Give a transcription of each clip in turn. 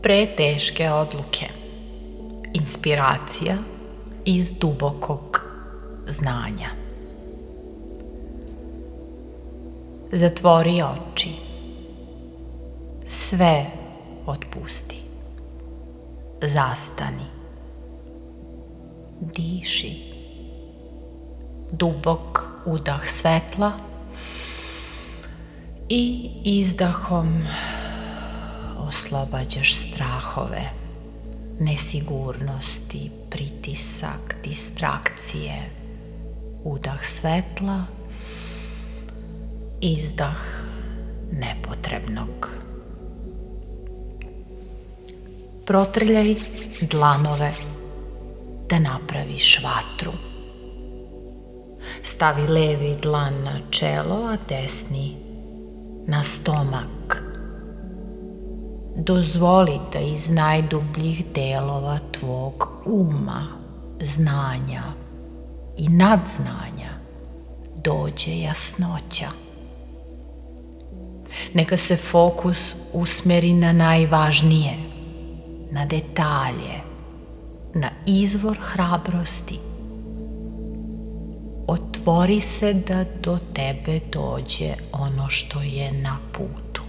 preteške odluke. Inspiracija iz dubokog znanja. Zatvori oči. Sve otpusti. Zastani. Diši. Dubok udah svetla i izdahom oslobađaš strahove, nesigurnosti, pritisak, distrakcije. Udah svetla, izdah nepotrebnog. Protrljaj dlanove da napraviš vatru. Stavi levi dlan na čelo, a desni na stomak. Dozvoli da iz najdubljih delova tvog uma, znanja i nadznanja dođe jasnoća. Neka se fokus usmeri na najvažnije, na detalje, na izvor hrabrosti. Otvori se da do tebe dođe ono što je na putu.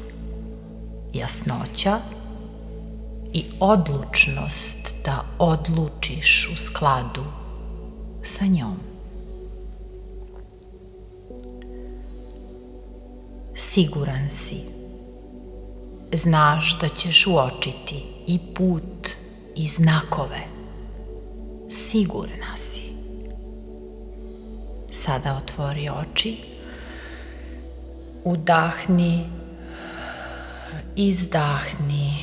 Jasnoća i odlučnost da odlučiš u skladu sa njom. Siguran si. Znaš da ćeš uočiti i put i znakove. Sigurna si. Sada otvori oči. Udahni. Izdahni.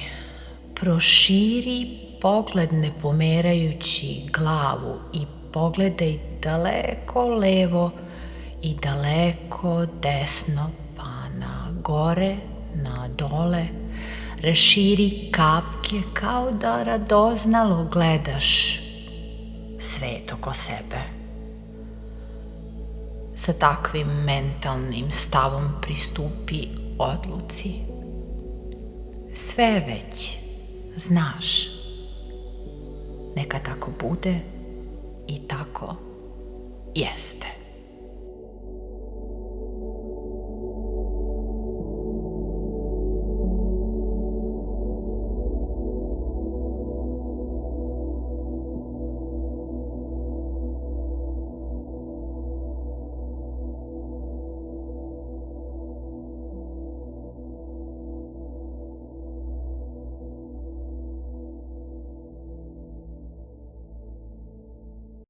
Proširi pogled ne pomerajući glavu i pogledaj daleko levo i daleko desno, pa na gore, na dole. Raširi kapke kao da radoznalo gledaš svet oko sebe. Sa takvim mentalnim stavom pristupi odluci. Sve već znaš. Neka tako bude i tako jeste.